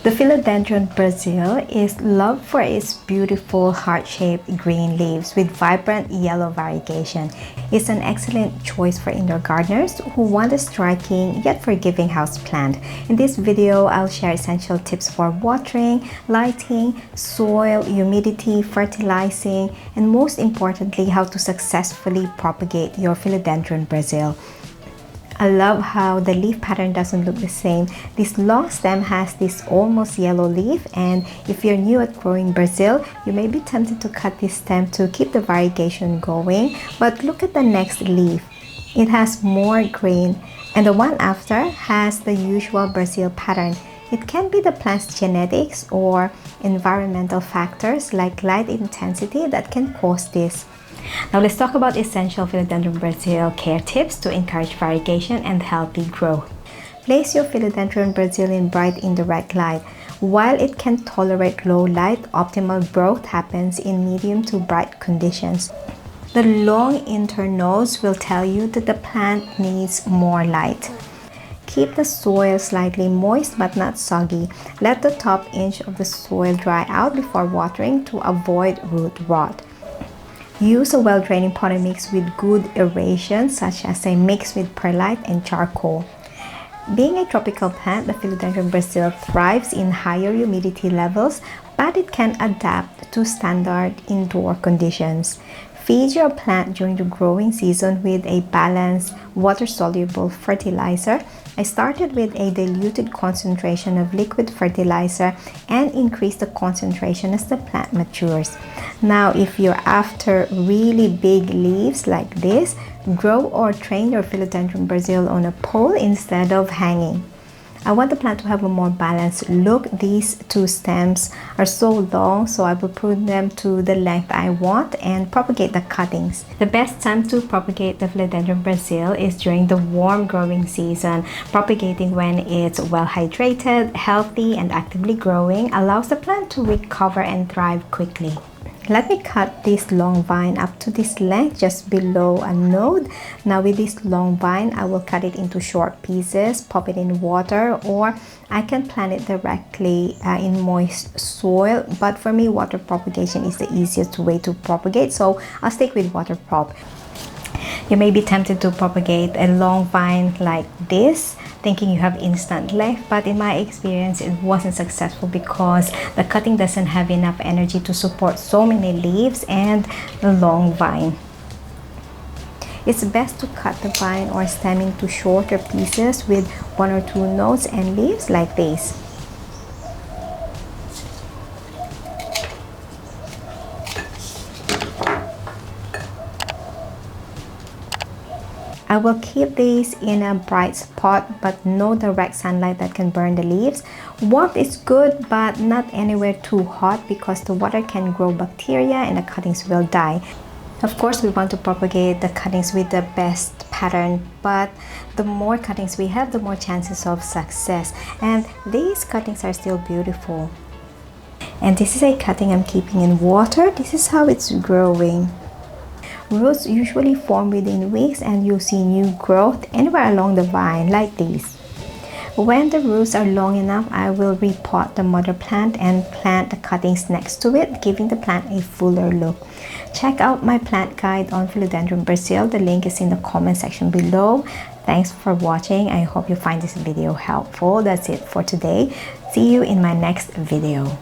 The Philodendron Brasil is loved for its beautiful heart-shaped green leaves with vibrant yellow variegation. It's an excellent choice for indoor gardeners who want a striking yet forgiving houseplant. In this video, I'll share essential tips for watering, lighting, soil, humidity, fertilizing, and most importantly, how to successfully propagate your Philodendron Brasil. I love how the leaf pattern doesn't look the same. This long stem has this almost yellow leaf, and if you're new at growing Brazil, you may be tempted to cut this stem to keep the variegation going. But look at the next leaf. It has more green, and the one after has the usual Brazil pattern. It can be the plant's genetics or environmental factors like light intensity that can cause this. Now let's talk about essential Philodendron Brasil care tips to encourage variegation and healthy growth. Place your Philodendron Brasil in bright indirect light. While it can tolerate low light, optimal growth happens in medium to bright conditions. The long internodes will tell you that the plant needs more light. Keep the soil slightly moist but not soggy. Let the top inch of the soil dry out before watering to avoid root rot. Use a well-draining potting mix with good aeration, such as a mix with perlite and charcoal. Being a tropical plant, the Philodendron Brasil thrives in higher humidity levels, but it can adapt to standard indoor conditions. Feed your plant during the growing season with a balanced, water-soluble fertilizer. I started with a diluted concentration of liquid fertilizer and increased the concentration as the plant matures. Now, if you're after really big leaves like this, grow or train your Philodendron Brasil on a pole instead of hanging. I want the plant to have a more balanced look. These two stems are so long, so I will prune them to the length I want and propagate the cuttings. The best time to propagate the Philodendron Brasil is during the warm growing season. Propagating when it's well hydrated, healthy, and actively growing allows the plant to recover and thrive quickly. Let me cut this long vine up to this length just below a node. Now with this long vine, I will cut it into short pieces, pop it in water, or I can plant it directly in moist soil. But for me, water propagation is the easiest way to propagate, so I'll stick with water prop. You may be tempted to propagate a long vine like this, thinking you have instant life, but in my experience it wasn't successful because the cutting doesn't have enough energy to support so many leaves and the long vine. It's best to cut the vine or stem into shorter pieces with 1 or 2 nodes and leaves like this. I will keep these in a bright spot but no direct sunlight that can burn the leaves. Warmth is good but not anywhere too hot because the water can grow bacteria and the cuttings will die. Of course, we want to propagate the cuttings with the best pattern, but the more cuttings we have, the more chances of success. And these cuttings are still beautiful. And this is a cutting I'm keeping in water. This is how it's growing. Roots usually form within weeks and you'll see new growth anywhere along the vine like these. When the roots are long enough, I will repot the mother plant and plant the cuttings next to it, giving the plant a fuller look. Check out my plant guide on Philodendron Brasil. The link is in the comment section below. Thanks for watching. I hope you find this video helpful. That's it for today. See you in my next video.